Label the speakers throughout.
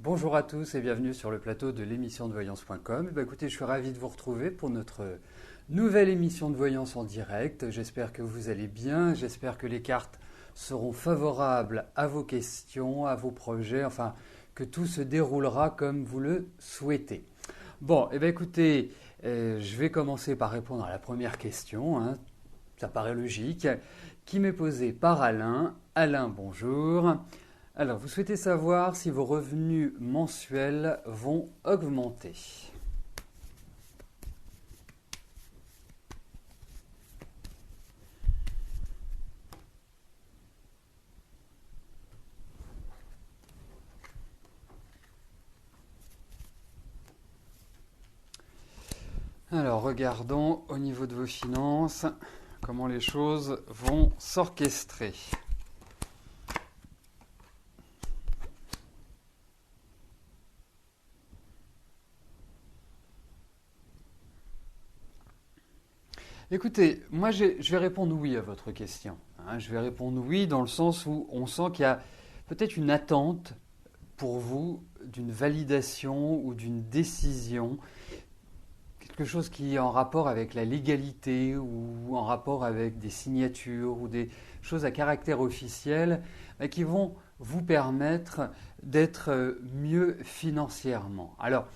Speaker 1: Bonjour à tous et bienvenue sur le plateau de l'émission de voyance.com. Écoutez, je suis ravi de vous retrouver pour notre nouvelle émission de voyance en direct. J'espère que vous allez bien, j'espère que les cartes seront favorables à vos questions, à vos projets, enfin que tout se déroulera comme vous le souhaitez. Bon, écoutez, je vais commencer par répondre à la première question, hein. Ça paraît logique, qui m'est posée par Alain. Alain, bonjour. Alors, vous souhaitez savoir si vos revenus mensuels vont augmenter. Alors, regardons au niveau de vos finances comment les choses vont s'orchestrer. Écoutez, moi je vais répondre oui à votre question, hein. Je vais répondre oui dans le sens où on sent qu'il y a peut-être une attente pour vous d'une validation ou d'une décision, quelque chose qui est en rapport avec la légalité ou en rapport avec des signatures ou des choses à caractère officiel qui vont vous permettre d'être mieux financièrement. Alors,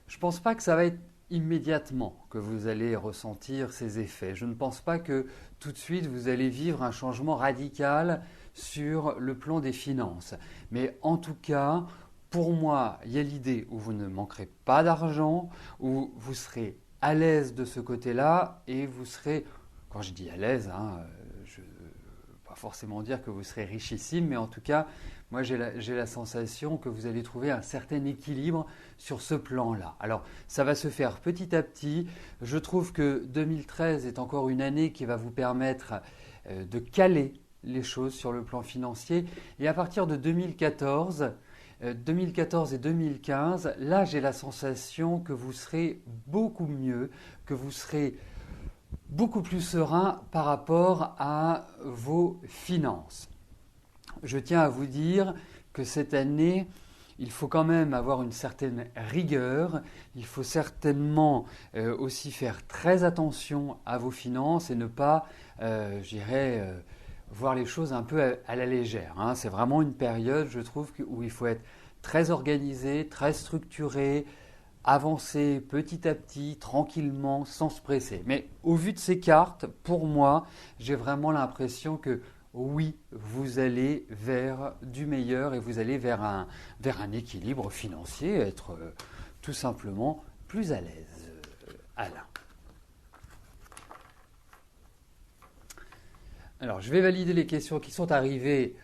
Speaker 1: je ne pense pas que ça va être immédiatement que vous allez ressentir ces effets. Je ne pense pas que tout de suite vous allez vivre un changement radical sur le plan des finances. Mais en tout cas, pour moi, il y a l'idée où vous ne manquerez pas d'argent, où vous serez à l'aise de ce côté-là et vous serez, quand je dis à l'aise, hein, je ne veux pas forcément dire que vous serez richissime, mais en tout cas, moi j'ai la sensation que vous allez trouver un certain équilibre sur ce plan-là. Alors, ça va se faire petit à petit. Je trouve que 2013 est encore une année qui va vous permettre de caler les choses sur le plan financier. Et à partir de 2014 et 2015, là j'ai la sensation que vous serez beaucoup mieux, que vous serez beaucoup plus serein par rapport à vos finances. Je tiens à vous dire que cette année, il faut quand même avoir une certaine rigueur, il faut certainement aussi faire très attention à vos finances et ne pas, je dirais, voir les choses un peu à la légère, hein. C'est vraiment une période, je trouve, où il faut être très organisé, très structuré, avancer petit à petit, tranquillement, sans se presser. Mais au vu de ces cartes, pour moi, j'ai vraiment l'impression que oui, vous allez vers du meilleur et vous allez vers un équilibre financier, être tout simplement plus à l'aise. Alain. Alors, je vais valider les questions qui sont arrivées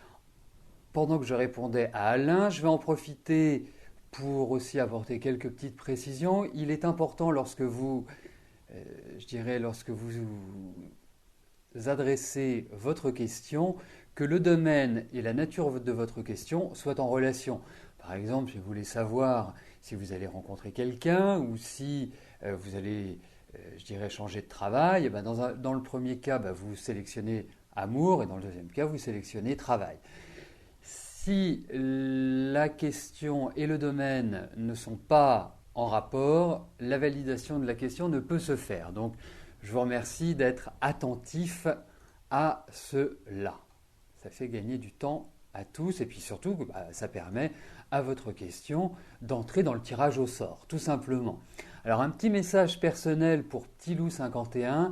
Speaker 1: pendant que je répondais à Alain. Je vais en profiter pour aussi apporter quelques petites précisions. Il est important lorsque vous, je dirais, lorsque vous adressez votre question, que le domaine et la nature de votre question soient en relation. Par exemple, si vous voulez savoir si vous allez rencontrer quelqu'un ou si vous allez, je dirais, changer de travail, dans le premier cas, vous sélectionnez amour et dans le deuxième cas, vous sélectionnez travail. Si la question et le domaine ne sont pas en rapport, la validation de la question ne peut se faire. Donc, je vous remercie d'être attentif à cela. Ça fait gagner du temps à tous et puis surtout, ça permet à votre question d'entrer dans le tirage au sort, tout simplement. Alors, un petit message personnel pour Petit Loup 51.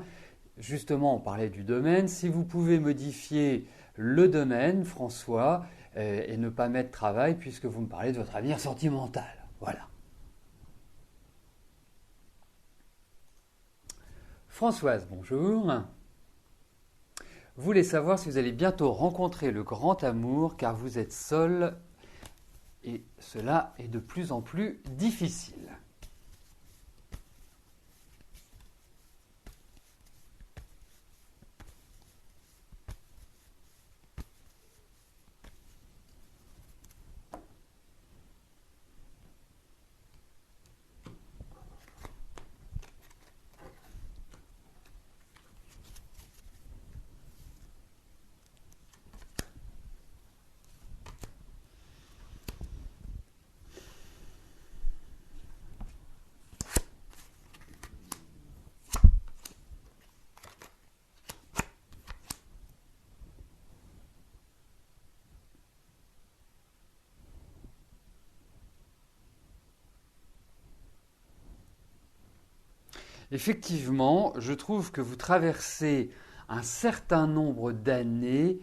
Speaker 1: Justement, on parlait du domaine. Si vous pouvez modifier le domaine, François, et ne pas mettre travail puisque vous me parlez de votre avenir sentimental. Voilà. Françoise, bonjour. Vous voulez savoir si vous allez bientôt rencontrer le grand amour car vous êtes seul et cela est de plus en plus difficile. Effectivement, je trouve que vous traversez un certain nombre d'années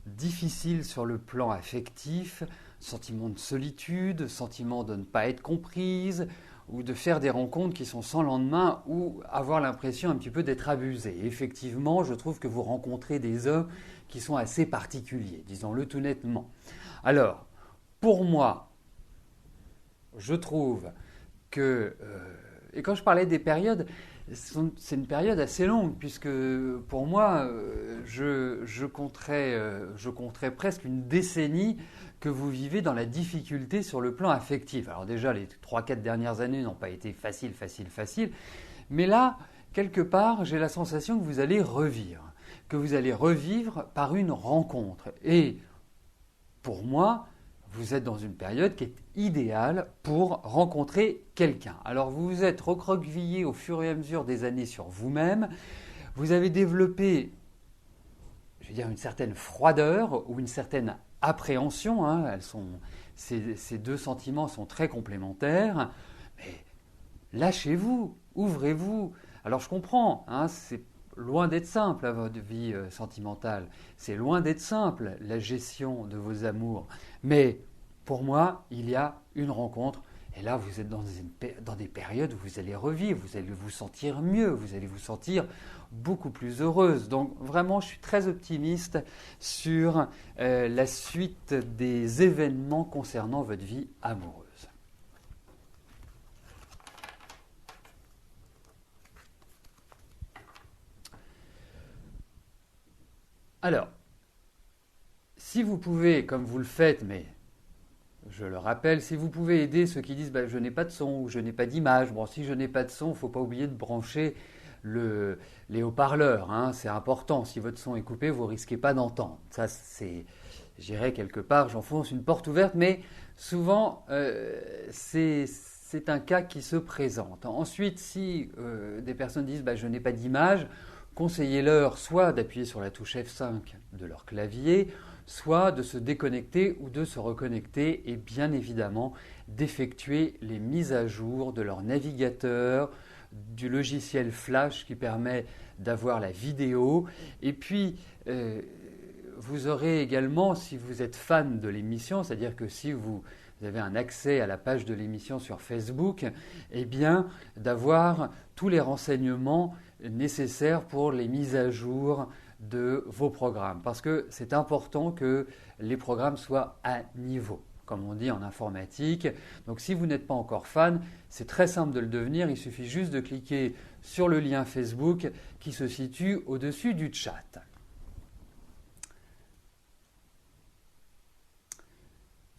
Speaker 1: difficiles sur le plan affectif, sentiment de solitude, sentiment de ne pas être comprise, ou de faire des rencontres qui sont sans lendemain, ou avoir l'impression un petit peu d'être abusé. Effectivement, je trouve que vous rencontrez des hommes qui sont assez particuliers, disons-le tout nettement. Alors, pour moi, je trouve que, et quand je parlais des périodes, c'est une période assez longue, puisque pour moi, je compterais presque une décennie que vous vivez dans la difficulté sur le plan affectif. Alors déjà, les 3-4 dernières années n'ont pas été faciles, mais là, quelque part, j'ai la sensation que vous allez revivre par une rencontre. Et pour moi, vous êtes dans une période qui est idéale pour rencontrer quelqu'un. Alors vous vous êtes recroquevillé au fur et à mesure des années sur vous-même. Vous avez développé, je veux dire, une certaine froideur ou une certaine appréhension. Ces deux sentiments sont très complémentaires. Mais lâchez-vous, ouvrez-vous. Alors je comprends, c'est loin d'être simple votre vie sentimentale. C'est loin d'être simple la gestion de vos amours. Mais pour moi, il y a une rencontre. Et là, vous êtes dans des périodes où vous allez revivre, vous allez vous sentir mieux, vous allez vous sentir beaucoup plus heureuse. Donc vraiment, je suis très optimiste sur la suite des événements concernant votre vie amoureuse. Alors, si vous pouvez, comme vous le faites, mais je le rappelle, si vous pouvez aider ceux qui disent je n'ai pas de son ou je n'ai pas d'image, bon, si je n'ai pas de son, il ne faut pas oublier de brancher les haut-parleurs, c'est important. Si votre son est coupé, vous ne risquez pas d'entendre. Ça, c'est, j'irai quelque part, j'enfonce une porte ouverte, mais souvent, c'est un cas qui se présente. Ensuite, si des personnes disent je n'ai pas d'image, conseillez-leur soit d'appuyer sur la touche F5 de leur clavier, soit de se déconnecter ou de se reconnecter et bien évidemment d'effectuer les mises à jour de leur navigateur, du logiciel Flash qui permet d'avoir la vidéo. Et puis, vous aurez également, si vous êtes fan de l'émission, c'est-à-dire que si vous avez un accès à la page de l'émission sur Facebook, eh bien, d'avoir tous les renseignements nécessaires pour les mises à jour de vos programmes. Parce que c'est important que les programmes soient à niveau, comme on dit en informatique. Donc si vous n'êtes pas encore fan, c'est très simple de le devenir. Il suffit juste de cliquer sur le lien Facebook qui se situe au-dessus du chat.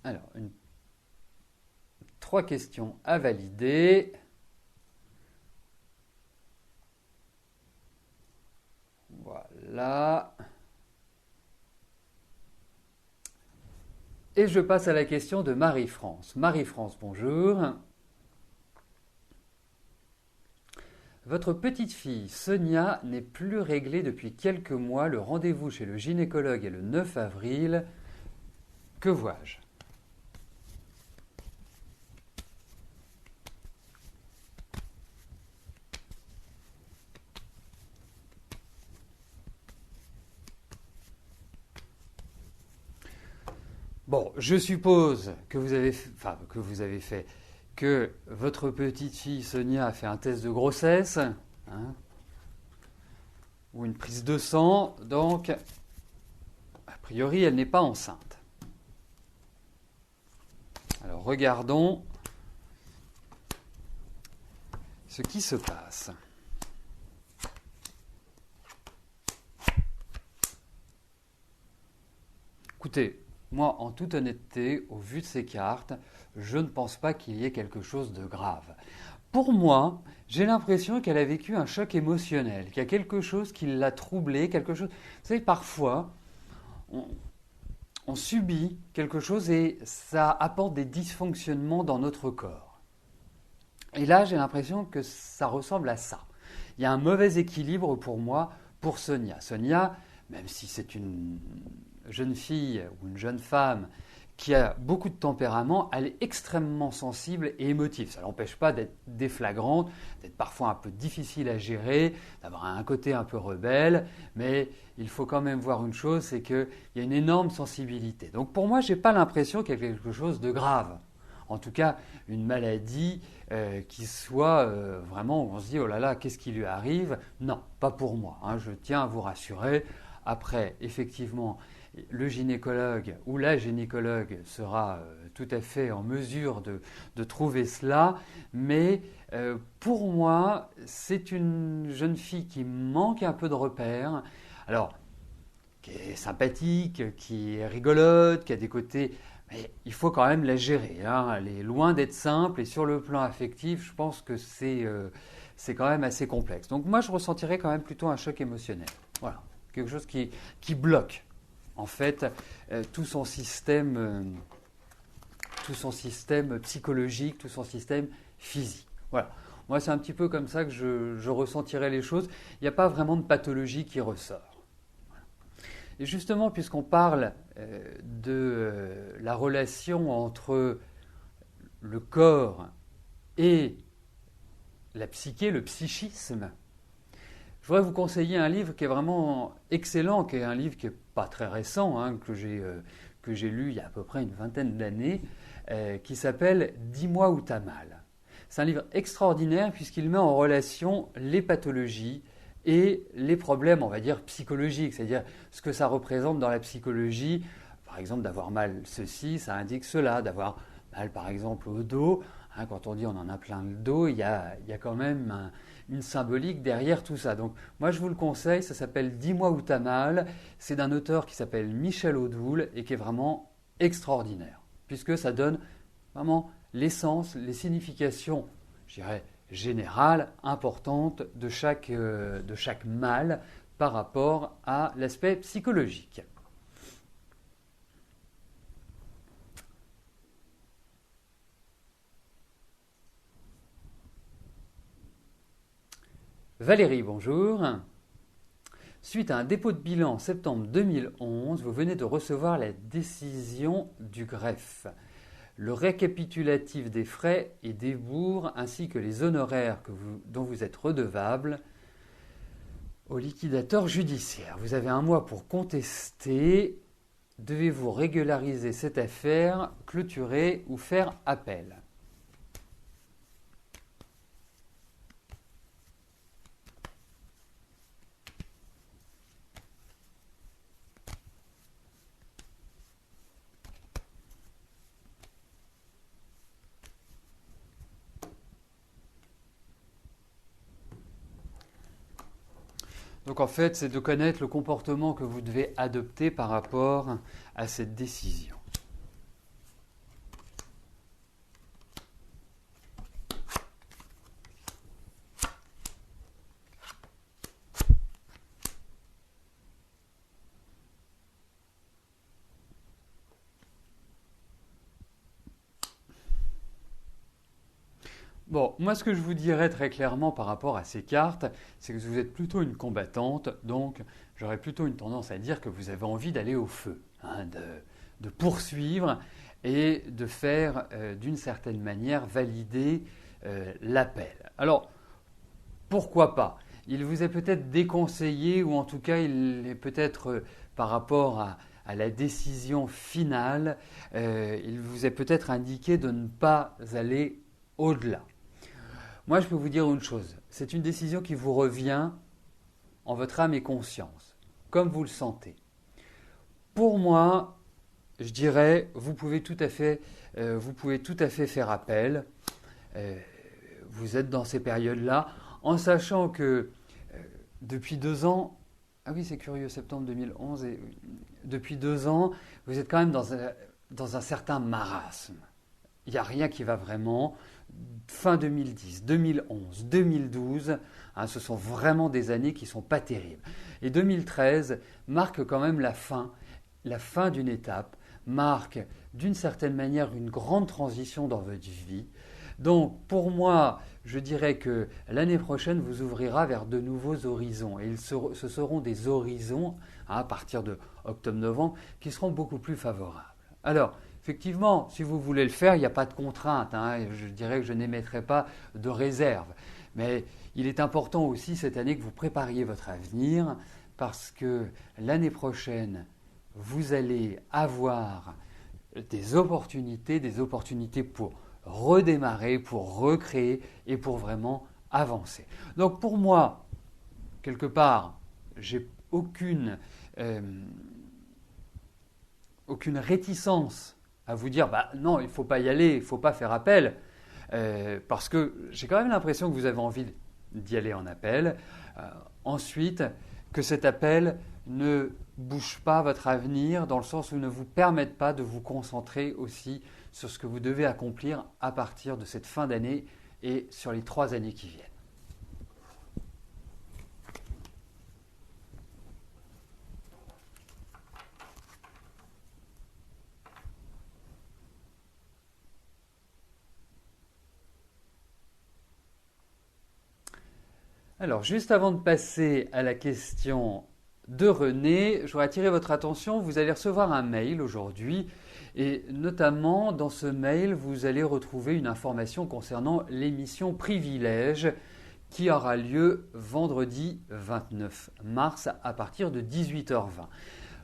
Speaker 1: Alors, 3 questions à valider. Voilà. Et je passe à la question de Marie-France. Marie-France, bonjour. Votre petite fille Sonia n'est plus réglée depuis quelques mois. Le rendez-vous chez le gynécologue est le 9 avril. Que vois-je ? Bon, je suppose que vous avez fait, que votre petite fille Sonia a fait un test de grossesse, ou une prise de sang, donc a priori elle n'est pas enceinte. Alors regardons ce qui se passe. Écoutez, moi, en toute honnêteté, au vu de ces cartes, je ne pense pas qu'il y ait quelque chose de grave. Pour moi, j'ai l'impression qu'elle a vécu un choc émotionnel, qu'il y a quelque chose qui l'a troublée, quelque chose... Vous savez, parfois, on subit quelque chose et ça apporte des dysfonctionnements dans notre corps. Et là, j'ai l'impression que ça ressemble à ça. Il y a un mauvais équilibre pour moi, pour Sonia. Sonia, même si c'est une jeune fille ou une jeune femme qui a beaucoup de tempérament, elle est extrêmement sensible et émotive. Ça ne l'empêche pas d'être déflagrante, d'être parfois un peu difficile à gérer, d'avoir un côté un peu rebelle, mais il faut quand même voir une chose, c'est qu'il y a une énorme sensibilité. Donc pour moi, je n'ai pas l'impression qu'il y a quelque chose de grave. En tout cas, une maladie qui soit vraiment, où on se dit, oh là là, qu'est-ce qui lui arrive? Non, pas pour moi, hein, je tiens à vous rassurer. Après, effectivement, le gynécologue ou la gynécologue sera tout à fait en mesure de trouver cela, mais pour moi, c'est une jeune fille qui manque un peu de repères. Alors, qui est sympathique, qui est rigolote, qui a des côtés, mais il faut quand même la gérer, hein. Elle est loin d'être simple et sur le plan affectif, je pense que c'est quand même assez complexe. Donc moi, je ressentirais quand même plutôt un choc émotionnel. Voilà, quelque chose qui bloque en fait tout son système psychologique, tout son système physique. Voilà. Moi, c'est un petit peu comme ça que je ressentirais les choses. Il n'y a pas vraiment de pathologie qui ressort. Et justement, puisqu'on parle de la relation entre le corps et la psyché, le psychisme, je voudrais vous conseiller un livre qui est vraiment excellent, qui est un livre qui n'est pas très récent, hein, que j'ai lu il y a à peu près une vingtaine d'années, qui s'appelle « Dis-moi où t'as mal ». C'est un livre extraordinaire puisqu'il met en relation les pathologies et les problèmes, on va dire, psychologiques, c'est-à-dire ce que ça représente dans la psychologie. Par exemple, d'avoir mal ceci, ça indique cela, d'avoir mal par exemple au dos. Hein, quand on dit on en a plein le dos, il y a quand même une symbolique derrière tout ça. Donc moi je vous le conseille, ça s'appelle « Dis-moi où t'as mal ». C'est d'un auteur qui s'appelle Michel Odoul et qui est vraiment extraordinaire, puisque ça donne vraiment l'essence, les significations, je dirais, générale, importante de chaque mal par rapport à l'aspect psychologique. Valérie, bonjour. Suite à un dépôt de bilan en septembre 2011, vous venez de recevoir la décision du greffe, le récapitulatif des frais et débours ainsi que les honoraires dont vous êtes redevable au liquidateur judiciaire. Vous avez un mois pour contester. Devez-vous régulariser cette affaire, clôturer ou faire appel? Donc en fait, c'est de connaître le comportement que vous devez adopter par rapport à cette décision. Bon, moi ce que je vous dirais très clairement par rapport à ces cartes, c'est que vous êtes plutôt une combattante, donc j'aurais plutôt une tendance à dire que vous avez envie d'aller au feu, hein, de poursuivre et de faire d'une certaine manière valider l'appel. Alors, pourquoi pas? Il vous est peut-être déconseillé, ou en tout cas il est peut-être par rapport à la décision finale, il vous est peut-être indiqué de ne pas aller au-delà. Moi, je peux vous dire une chose, c'est une décision qui vous revient en votre âme et conscience, comme vous le sentez. Pour moi, je dirais, vous pouvez tout à fait faire appel. Vous êtes dans ces périodes-là, en sachant que depuis 2 ans, ah oui, c'est curieux, septembre 2011, et depuis 2 ans, vous êtes quand même dans un certain marasme. Il n'y a rien qui va vraiment. Fin 2010, 2011, 2012, hein, ce sont vraiment des années qui ne sont pas terribles. Et 2013 marque quand même la fin d'une étape, marque d'une certaine manière une grande transition dans votre vie. Donc pour moi, je dirais que l'année prochaine vous ouvrira vers de nouveaux horizons. Et ce seront des horizons, hein, à partir de octobre-novembre, qui seront beaucoup plus favorables. Alors, effectivement, si vous voulez le faire, il n'y a pas de contrainte, hein, je dirais que je n'émettrai pas de réserve. Mais il est important aussi cette année que vous prépariez votre avenir parce que l'année prochaine, vous allez avoir des opportunités pour redémarrer, pour recréer et pour vraiment avancer. Donc pour moi, quelque part, j'ai aucune réticence à vous dire non, il ne faut pas y aller, il ne faut pas faire appel, parce que j'ai quand même l'impression que vous avez envie d'y aller en appel. Ensuite, que cet appel ne bouge pas votre avenir dans le sens où il ne vous permette pas de vous concentrer aussi sur ce que vous devez accomplir à partir de cette fin d'année et sur les 3 années qui viennent. Alors, juste avant de passer à la question de René, je voudrais attirer votre attention. Vous allez recevoir un mail aujourd'hui et notamment dans ce mail, vous allez retrouver une information concernant l'émission Privilège qui aura lieu vendredi 29 mars à partir de 18h20.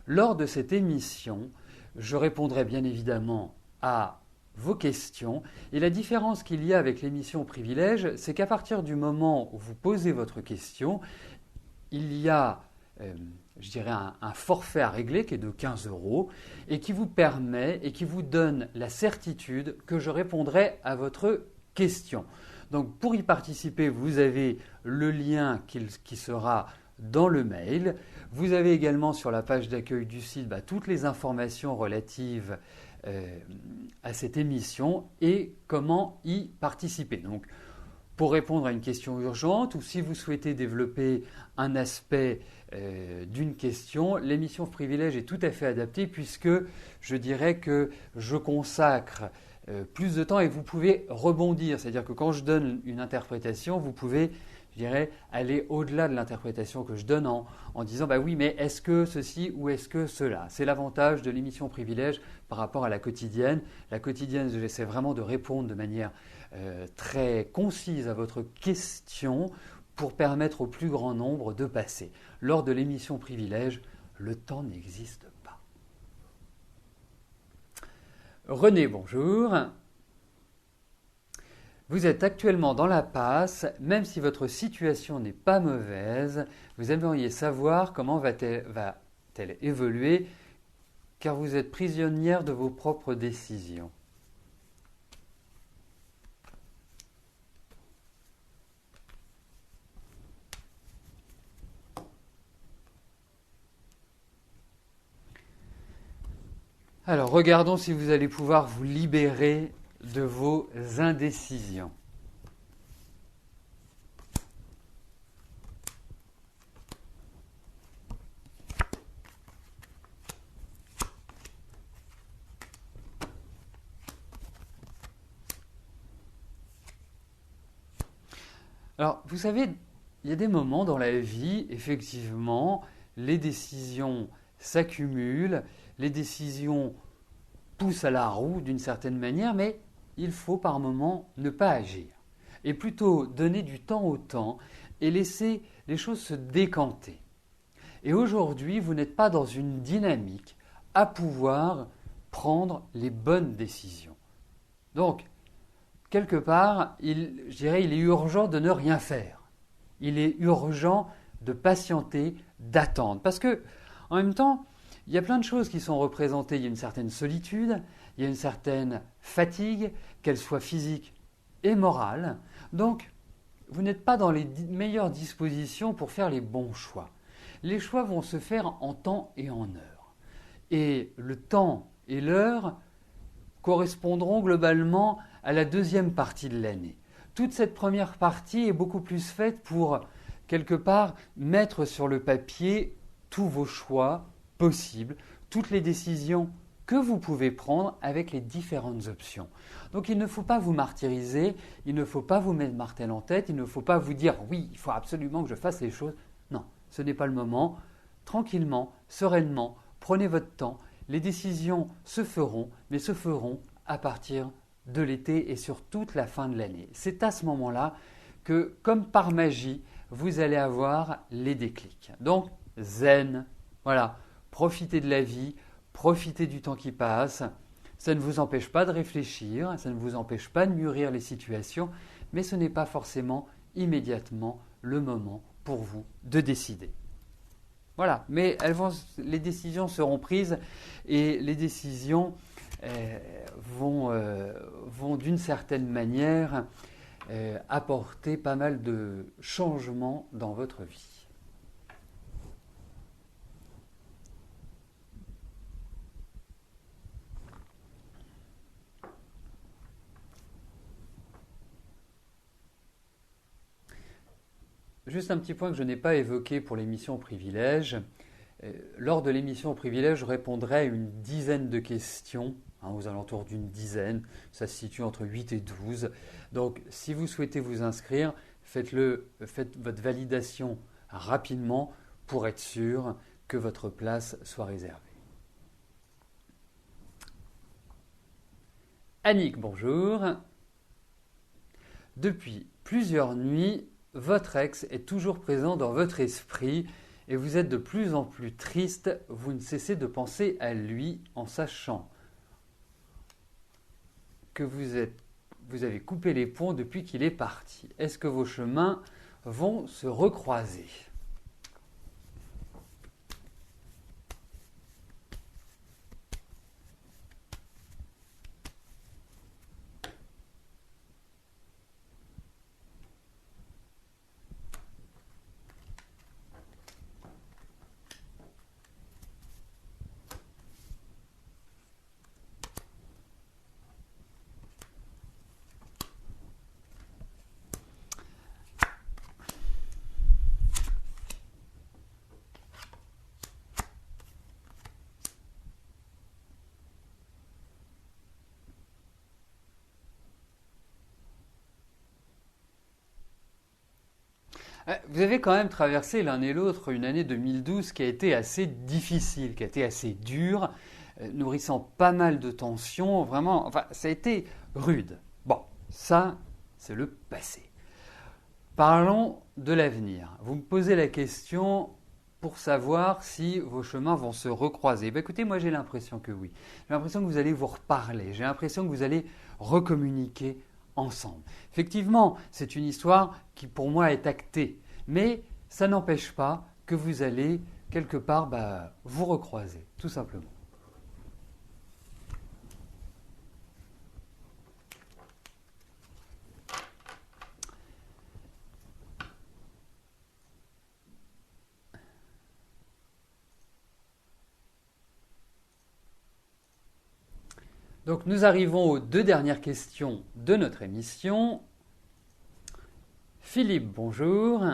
Speaker 1: Lors de cette émission, je répondrai bien évidemment à vos questions. Et la différence qu'il y a avec l'émission Privilège, c'est qu'à partir du moment où vous posez votre question, il y a, je dirais, un forfait à régler qui est de 15 € et qui vous permet et qui vous donne la certitude que je répondrai à votre question. Donc pour y participer, vous avez le lien qui sera dans le mail. Vous avez également sur la page d'accueil du site toutes les informations relatives à cette émission et comment y participer. Donc, pour répondre à une question urgente ou si vous souhaitez développer un aspect d'une question, l'émission Privilège est tout à fait adaptée puisque je dirais que je consacre plus de temps et vous pouvez rebondir. C'est-à-dire que quand je donne une interprétation, vous pouvez, je dirais, aller au-delà de l'interprétation que je donne en disant oui, mais est-ce que ceci ou est-ce que cela? C'est l'avantage de l'émission Privilège par rapport à la quotidienne. La quotidienne, j'essaie vraiment de répondre de manière très concise à votre question pour permettre au plus grand nombre de passer. Lors de l'émission Privilège, le temps n'existe pas. René, bonjour. Vous êtes actuellement dans la passe, même si votre situation n'est pas mauvaise, vous aimeriez savoir comment va-t-elle évoluer, car vous êtes prisonnière de vos propres décisions. Alors, regardons si vous allez pouvoir vous libérer de vos indécisions. Alors, vous savez, il y a des moments dans la vie, effectivement, les décisions s'accumulent, les décisions poussent à la roue d'une certaine manière, mais il faut par moments ne pas agir. Et plutôt donner du temps au temps et laisser les choses se décanter. Et aujourd'hui, vous n'êtes pas dans une dynamique à pouvoir prendre les bonnes décisions. Donc, quelque part, je dirais, il est urgent de ne rien faire. Il est urgent de patienter, d'attendre. Parce que, en même temps, il y a plein de choses qui sont représentées. Il y a une certaine solitude, il y a une certaine fatigue, qu'elle soit physique et morale. Donc, vous n'êtes pas dans les meilleures dispositions pour faire les bons choix. Les choix vont se faire en temps et en heure. Et le temps et l'heure correspondront globalement à la deuxième partie de l'année. Toute cette première partie est beaucoup plus faite pour, quelque part, mettre sur le papier tous vos choix possibles, toutes les décisions que vous pouvez prendre avec les différentes options. Donc il ne faut pas vous martyriser, il ne faut pas vous mettre martel en tête, il ne faut pas vous dire « oui, il faut absolument que je fasse les choses ». Non, ce n'est pas le moment. Tranquillement, sereinement, prenez votre temps les décisions se feront, mais se feront à partir de l'été et sur toute la fin de l'année. C'est à ce moment-là que, comme par magie, vous allez avoir les déclics. Donc, zen, voilà, profitez de la vie, profitez du temps qui passe. Ça ne vous empêche pas de réfléchir, ça ne vous empêche pas de mûrir les situations, mais ce n'est pas forcément immédiatement le moment pour vous de décider. Voilà, mais les décisions seront prises et les décisions vont d'une certaine manière apporter pas mal de changements dans votre vie. Juste un petit point que je n'ai pas évoqué pour l'émission Privilège. Lors de l'émission Privilège, je répondrai à une dizaine de questions, aux alentours d'une dizaine. Ça se situe entre 8 et 12. Donc, si vous souhaitez vous inscrire, faites votre validation rapidement pour être sûr que votre place soit réservée. Annick, bonjour. Depuis plusieurs nuits, votre ex est toujours présent dans votre esprit et vous êtes de plus en plus triste. Vous ne cessez de penser à lui en sachant que vous avez coupé les ponts depuis qu'il est parti. Est-ce que vos chemins vont se recroiser ? Vous avez quand même traversé l'un et l'autre une année 2012 qui a été assez difficile, qui a été assez dure, nourrissant pas mal de tensions, vraiment, enfin, ça a été rude. Bon, ça, c'est le passé. Parlons de l'avenir. Vous me posez la question pour savoir si vos chemins vont se recroiser. Ben écoutez, moi j'ai l'impression que oui. J'ai l'impression que vous allez vous reparler, j'ai l'impression que vous allez recommuniquer ensemble. Effectivement, c'est une histoire qui pour moi est actée, mais ça n'empêche pas que vous allez quelque part vous recroiser, tout simplement. Donc nous arrivons aux deux dernières questions de notre émission. Philippe, bonjour.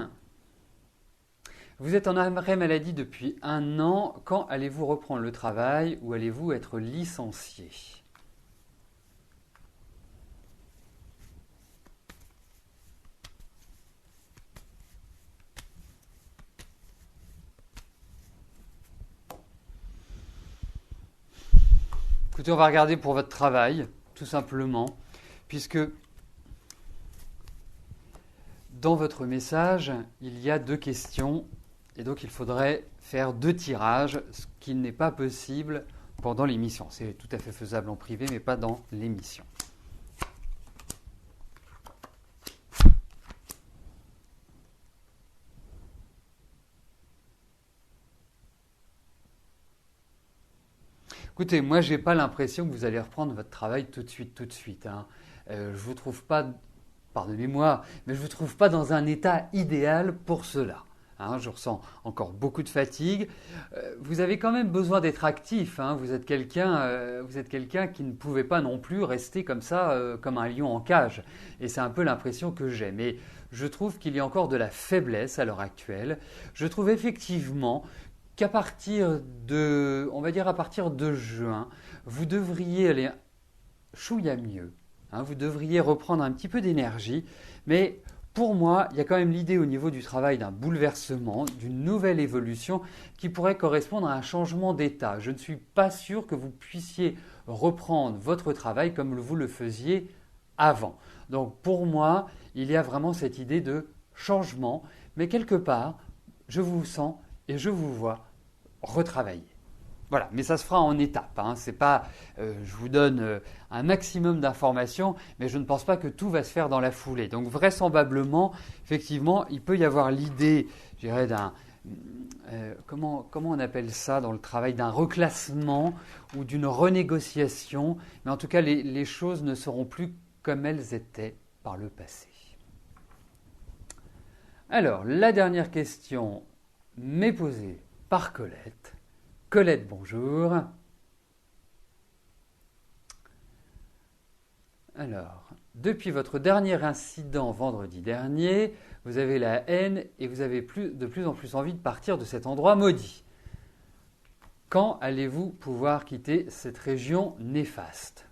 Speaker 1: Vous êtes en arrêt maladie depuis 1 an. Quand allez-vous reprendre le travail ou allez-vous être licencié ? Écoutez, on va regarder pour votre travail, tout simplement, puisque dans votre message, il y a 2 questions, et donc il faudrait faire 2 tirages, ce qui n'est pas possible pendant l'émission. C'est tout à fait faisable en privé, mais pas dans l'émission. Écoutez, moi, je n'ai pas l'impression que vous allez reprendre votre travail tout de suite. Je ne vous trouve pas, pardonnez-moi, mais je ne vous trouve pas dans un état idéal pour cela. Je ressens encore beaucoup de fatigue. Vous avez quand même besoin d'être actif. Vous êtes quelqu'un qui ne pouvait pas non plus rester comme ça, comme un lion en cage. Et c'est un peu l'impression que j'ai. Mais je trouve qu'il y a encore de la faiblesse à l'heure actuelle. Je trouve effectivement qu'à partir de, on va dire à partir de juin, vous devriez aller chouïa mieux. Vous devriez reprendre un petit peu d'énergie, mais Pour moi, il y a quand même l'idée au niveau du travail d'un bouleversement, d'une nouvelle évolution qui pourrait correspondre à un changement d'état. Je ne suis pas sûr que vous puissiez reprendre votre travail comme vous le faisiez avant. Donc pour moi, il y a vraiment cette idée de changement, mais quelque part, je vous sens et je vous vois retravailler. Voilà, mais ça se fera en étapes. Hein. C'est pas, je vous donne un maximum d'informations, mais je ne pense pas que tout va se faire dans la foulée. Donc vraisemblablement, effectivement, il peut y avoir l'idée, je dirais, d'un comment on appelle ça dans le travail, d'un reclassement ou d'une renégociation. Mais en tout cas, les choses ne seront plus comme elles étaient par le passé. Alors, la dernière question m'est posée par Colette. Colette, bonjour. Alors, depuis votre dernier incident vendredi dernier, vous avez la haine et vous avez de plus en plus envie de partir de cet endroit maudit. Quand allez-vous pouvoir quitter cette région néfaste ?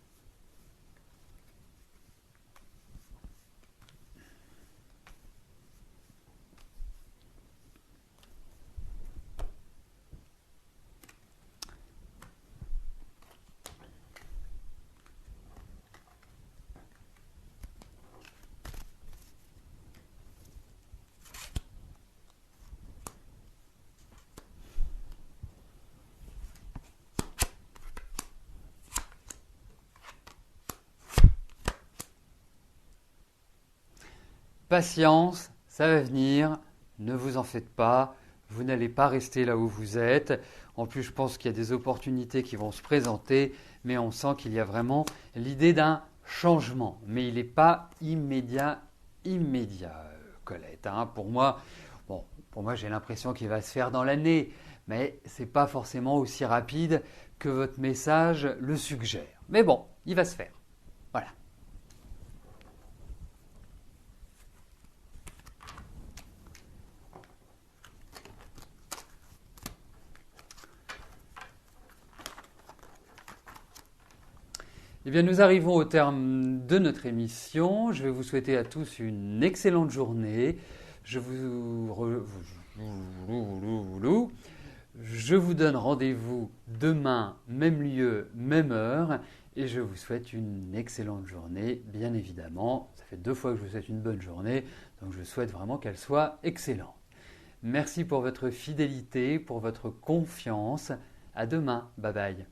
Speaker 1: Patience, ça va venir, ne vous en faites pas, vous n'allez pas rester là où vous êtes. En plus, je pense qu'il y a des opportunités qui vont se présenter, mais on sent qu'il y a vraiment l'idée d'un changement. Mais il n'est pas immédiat, Colette. Hein. Pour moi, j'ai l'impression qu'il va se faire dans l'année, mais ce n'est pas forcément aussi rapide que votre message le suggère. Mais bon, il va se faire. Voilà. Eh bien, nous arrivons au terme de notre émission. Je vais vous souhaiter à tous une excellente journée. Je vous donne rendez-vous demain, même lieu, même heure. Et je vous souhaite une excellente journée, bien évidemment. Ça fait 2 fois que je vous souhaite une bonne journée, donc je souhaite vraiment qu'elle soit excellente. Merci pour votre fidélité, pour votre confiance. À demain. Bye bye.